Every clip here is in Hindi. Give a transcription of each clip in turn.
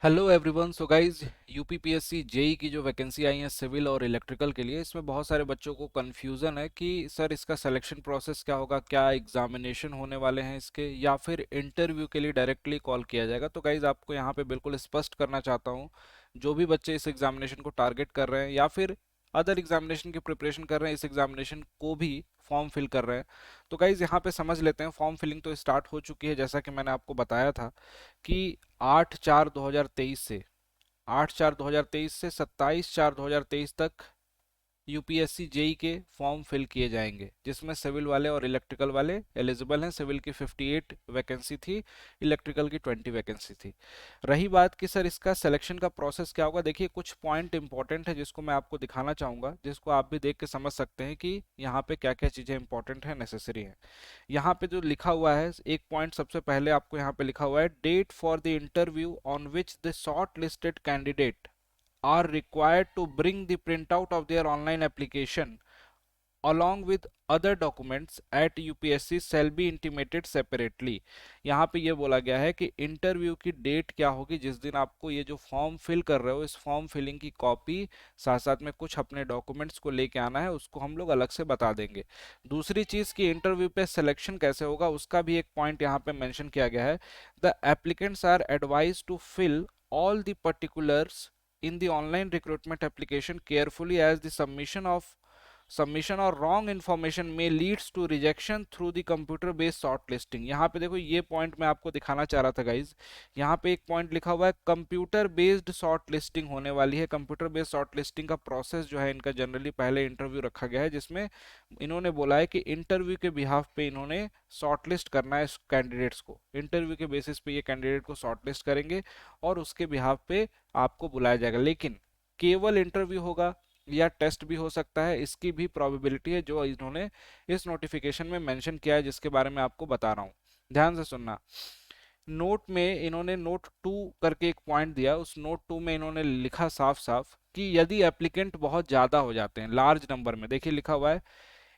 Hello everyone. So guys, UPPSC JE की जो वैकेंसी आई है सिविल और इलेक्ट्रिकल के लिए, इसमें बहुत सारे बच्चों को कन्फ्यूज़न है कि सर इसका सिलेक्शन प्रोसेस क्या होगा, क्या एग्जामिनेशन होने वाले हैं इसके, या फिर इंटरव्यू के लिए डायरेक्टली कॉल किया जाएगा। तो गाइज आपको यहाँ पे बिल्कुल स्पष्ट करना चाहता हूँ, जो भी बच्चे इस एग्जामिनेशन को टारगेट कर रहे हैं या फिर अदर एग्जामिनेशन की प्रिपरेशन कर रहे हैं, इस एग्जामिनेशन को भी फॉर्म फिल कर रहे हैं, तो गाइज यहाँ पे समझ लेते हैं। फॉर्म फिलिंग तो स्टार्ट हो चुकी है, जैसा कि मैंने आपको बताया था कि 8/4/2023 से 8/4/2023 से 27/4/2023 तक यूपीएससी जेई के फॉर्म फिल किए जाएंगे, जिसमें सिविल वाले और इलेक्ट्रिकल वाले एलिजिबल हैं। सिविल की 58 वैकेंसी थी, इलेक्ट्रिकल की 20 वैकेंसी थी। रही बात कि सर इसका सिलेक्शन का प्रोसेस क्या होगा, देखिए कुछ पॉइंट इंपॉर्टेंट है जिसको मैं आपको दिखाना चाहूंगा, जिसको आप भी देख के समझ सकते हैं कि यहाँ पे क्या क्या चीज़ें इंपॉर्टेंट है, नेसेसरी है। यहाँ पे जो लिखा हुआ है, एक पॉइंट सबसे पहले आपको यहाँ पे लिखा हुआ है, date for the interview on which the shortlisted candidate are required to bring the printout of their online application along with other documents at UPSC shall be intimated separately। यहाँ पे ये बोला गया है कि इंटरव्यू की डेट क्या होगी, जिस दिन आपको ये जो फॉर्म फिल कर रहे हो, इस फॉर्म फिलिंग की कॉपी साथ साथ में कुछ अपने डॉक्यूमेंट्स को लेके आना है, उसको हम लोग अलग से बता देंगे। दूसरी चीज़ की इंटरव्यू पे सिलेक्शन कैसे होगा, उसका भी एक पॉइंट यहाँ पे मेंशन किया गया है। The applicants are advise to fill all the particulars in the online recruitment application carefully, as the submission or wrong information may leads to rejection through the computer based shortlisting। यहाँ पे देखो, ये पॉइंट मैं आपको दिखाना चाह रहा था गाइज। यहाँ पे एक पॉइंट लिखा हुआ है, कंप्यूटर बेस्ड शॉर्टलिस्टिंग होने वाली है। कंप्यूटर बेस्ड शॉर्टलिस्टिंग का प्रोसेस जो है इनका, जनरली पहले इंटरव्यू रखा गया है, जिसमें इन्होंने बोला है कि इंटरव्यू के बिहाफ पे इन्होंने शॉर्टलिस्ट करना है कैंडिडेट्स को। इंटरव्यू के बेसिस पे ये कैंडिडेट को शॉर्टलिस्ट करेंगे और उसके बिहाफ पे आपको बुलाया जाएगा। लेकिन केवल इंटरव्यू होगा या टेस्ट भी हो सकता है, इसकी भी प्रोबेबिलिटी है, जो इन्होंने इस नोटिफिकेशन में मेंशन किया है, जिसके बारे में आपको बता रहा हूँ। ध्यान से सुनना। नोट में इन्होंने नोट 2 करके एक पॉइंट दिया, उस नोट 2 में इन्होंने लिखा साफ साफ कि यदि एप्लीकेंट बहुत ज़्यादा हो जाते हैं, लार्ज नंबर में, देखिए लिखा हुआ है,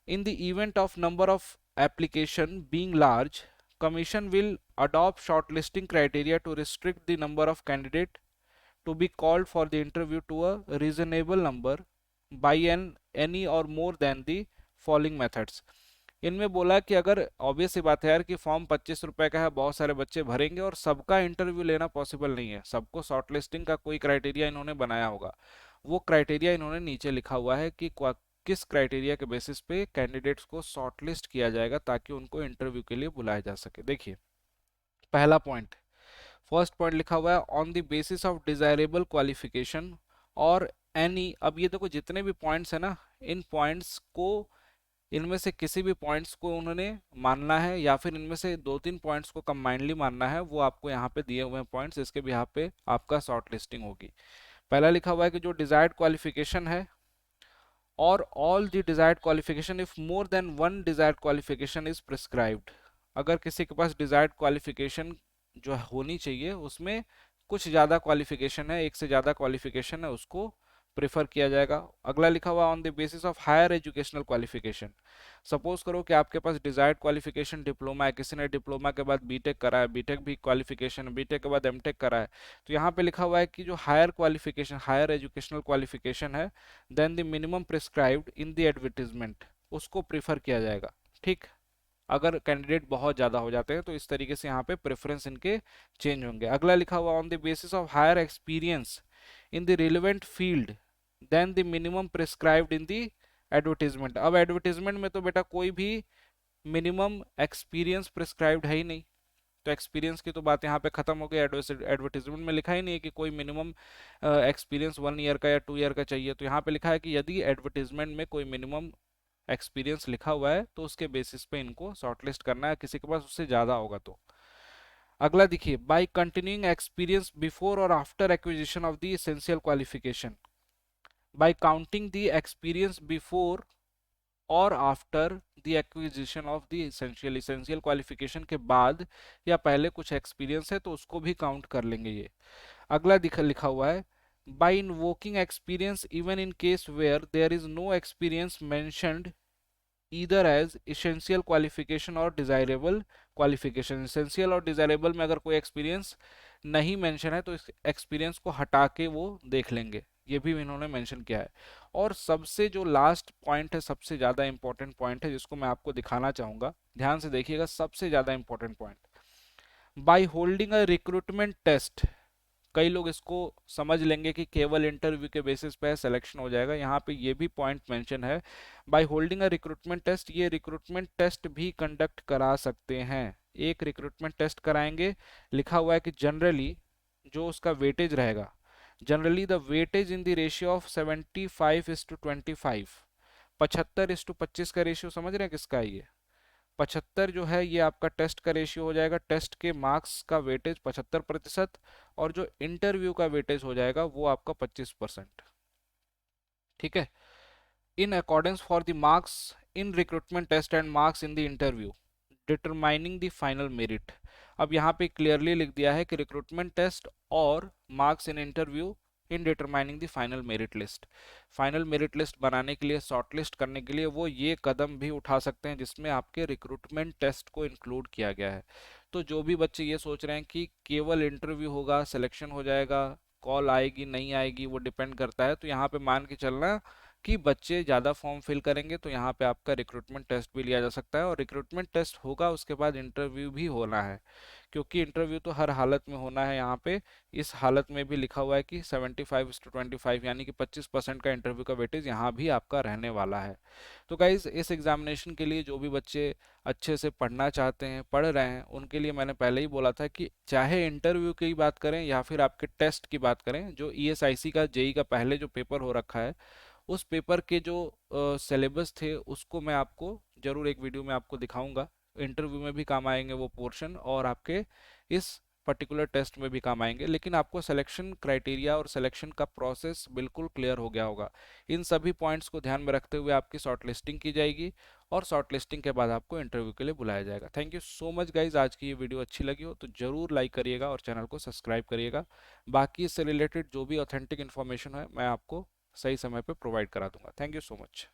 in the event of number of application being large, commission will adopt shortlisting criteria to restrict the number of candidates to be called for the interview to a reasonable number by any or more than the following methods। इनमें बोला कि अगर, ऑब्वियस सी बात है यार कि फॉर्म 25 रुपए का है, बहुत सारे बच्चे भरेंगे और सबका इंटरव्यू लेना पॉसिबल नहीं है, सबको शॉर्टलिस्टिंग का कोई क्राइटेरिया इन्होंने बनाया होगा। वो क्राइटेरिया इन्होंने नीचे लिखा हुआ है कि किस क्राइटेरिया के बेसिस पे कैंडिडेट्स को शॉर्टलिस्ट किया जाएगा ताकि उनको इंटरव्यू के लिए बुलाया जा सके। देखिए पहला पॉइंट, फर्स्ट पॉइंट लिखा हुआ है, on the basis of desirable qualification और एनी। अब ये देखो जितने भी पॉइंट्स है ना, इन पॉइंट्स को, इनमें से किसी भी पॉइंट्स को उन्होंने मानना है या फिर इनमें से दो तीन पॉइंट्स को कंबाइंडली मानना है, वो आपको यहाँ पे दिए हुए हैं पॉइंट्स, इसके भी यहाँ पे आपका शॉर्ट लिस्टिंग होगी। पहला लिखा हुआ है कि जो डिजायर्ड क्वालिफिकेशन है, और all the desired qualification if more than one desired qualification is prescribed. अगर किसी के पास डिजायर्ड क्वालिफिकेशन जो होनी चाहिए उसमें कुछ ज़्यादा क्वालिफिकेशन है, एक से ज़्यादा क्वालिफिकेशन है, उसको प्रेफर किया जाएगा। अगला लिखा हुआ, on the basis of higher educational qualification. Suppose करो कि आपके पास डिजायर्ड क्वालिफिकेशन डिप्लोमा है, किसी ने डिप्लोमा के बाद बीटेक करा है, बीटेक भी क्वालिफिकेशन है, बीटेक के बाद एमटेक करा है, तो यहाँ पे लिखा हुआ है कि जो higher qualification, higher educational qualification है, then the minimum prescribed in the advertisement, उसको प्रीफर किया जाएगा। ठीक, अगर कैंडिडेट बहुत ज़्यादा हो जाते हैं तो इस तरीके से यहाँ पे प्रेफरेंस इनके चेंज होंगे। अगला लिखा हुआ, on the basis of higher experience in the relevant field then the minimum prescribed in the advertisement. अब एडवर्टीजमेंट में तो बेटा कोई भी मिनिमम एक्सपीरियंस प्रिस्क्राइब्ड है ही नहीं, तो एक्सपीरियंस की तो बात यहाँ पे खत्म हो गई। एडवर्टीजमेंट में लिखा ही नहीं है कि कोई मिनिमम एक्सपीरियंस 1 ईयर का या 2 ईयर का चाहिए, तो यहाँ पे लिखा है कि यदि एडवर्टीजमेंट में कोई मिनिमम एक्सपीरियंस लिखा हुआ है तो उसके बेसिस पे इनको शॉर्टलिस्ट करना है, किसी के पास उससे ज़्यादा होगा तो। अगला देखिए, बाय कंटिन्यूइंग एक्सपीरियंस बिफोर और after acquisition of the essential qualification, by counting the experience before और after the acquisition of the essential, essential qualification के बाद या पहले कुछ एक्सपीरियंस है तो उसको भी काउंट कर लेंगे ये। अगला लिखा हुआ है, by invoking experience even in case where there is no experience mentioned either as essential qualification और डिजायरेबल क्वालिफिकेशन। इसेंशियल और डिजायरेबल में अगर कोई एक्सपीरियंस नहीं मेंशन है तो इस एक्सपीरियंस को हटा के वो देख लेंगे, ये भी इन्होंने मेंशन किया है। और सबसे जो लास्ट पॉइंट है, सबसे ज़्यादा इंपॉर्टेंट पॉइंट है जिसको मैं आपको दिखाना चाहूँगा, ध्यान से देखिएगा, सबसे ज़्यादा important point, by holding a recruitment test. कई लोग इसको समझ लेंगे कि केवल इंटरव्यू के बेसिस पे सिलेक्शन हो जाएगा, यहाँ पे ये भी पॉइंट मेंशन है, by holding a recruitment test, ये रिक्रूटमेंट टेस्ट भी कंडक्ट करा सकते हैं। एक रिक्रूटमेंट टेस्ट कराएंगे, लिखा हुआ है कि जनरली जो उसका वेटेज रहेगा, generally the weightage in the ratio of 75:25, 75:25 का रेशियो समझ रहे हैं किसका है ये? 75 जो है ये आपका टेस्ट का रेशियो हो जाएगा, टेस्ट के मार्क्स का वेटेज 75%, और जो इंटरव्यू का वेटेज हो जाएगा वो आपका 25%। ठीक है, in accordance for the marks in recruitment test and marks in the interview determining the final merit. अब यहाँ पे क्लियरली लिख दिया है कि रिक्रूटमेंट टेस्ट और marks in interview in determining the final merit list. Final merit list बनाने के लिए, शॉर्ट लिस्ट करने के लिए वो ये कदम भी उठा सकते हैं जिसमें आपके रिक्रूटमेंट टेस्ट को इंक्लूड किया गया है। तो जो भी बच्चे ये सोच रहे हैं कि केवल इंटरव्यू होगा, सिलेक्शन हो जाएगा, कॉल आएगी नहीं आएगी वो डिपेंड करता है, तो यहाँ पे मान के चलना कि बच्चे ज़्यादा फॉर्म फिल करेंगे तो यहाँ पे आपका रिक्रूटमेंट टेस्ट भी लिया जा सकता है, और रिक्रूटमेंट टेस्ट होगा उसके बाद इंटरव्यू भी होना है, क्योंकि इंटरव्यू तो हर हालत में होना है। यहाँ पे इस हालत में भी लिखा हुआ है कि 75:25 यानी कि 25% का इंटरव्यू का वेटेज यहाँ भी आपका रहने वाला है। तो गाइज इस एग्जामिनेशन के लिए जो भी बच्चे अच्छे से पढ़ना चाहते हैं, पढ़ रहे हैं, उनके लिए मैंने पहले ही बोला था कि चाहे इंटरव्यू की बात करें या फिर आपके टेस्ट की बात करें, जो ईएसआईसी का जेई का पहले जो पेपर हो रखा है, उस पेपर के जो सिलेबस थे उसको मैं आपको जरूर एक वीडियो में आपको दिखाऊंगा। इंटरव्यू में भी काम आएंगे वो पोर्शन, और आपके इस पर्टिकुलर टेस्ट में भी काम आएंगे, लेकिन आपको सिलेक्शन क्राइटेरिया और सिलेक्शन का प्रोसेस बिल्कुल क्लियर हो गया होगा। इन सभी पॉइंट्स को ध्यान में रखते हुए आपकी शॉर्ट लिस्टिंग की जाएगी, और शॉर्ट लिस्टिंग के बाद आपको इंटरव्यू के लिए बुलाया जाएगा। Thank you so much guys, आज की ये वीडियो अच्छी लगी हो तो जरूर लाइक करिएगा और चैनल को सब्सक्राइब करिएगा। बाकी इससे रिलेटेड जो भी ऑथेंटिक इन्फॉर्मेशन है मैं आपको सही समय पे प्रोवाइड करा दूंगा। Thank you so much.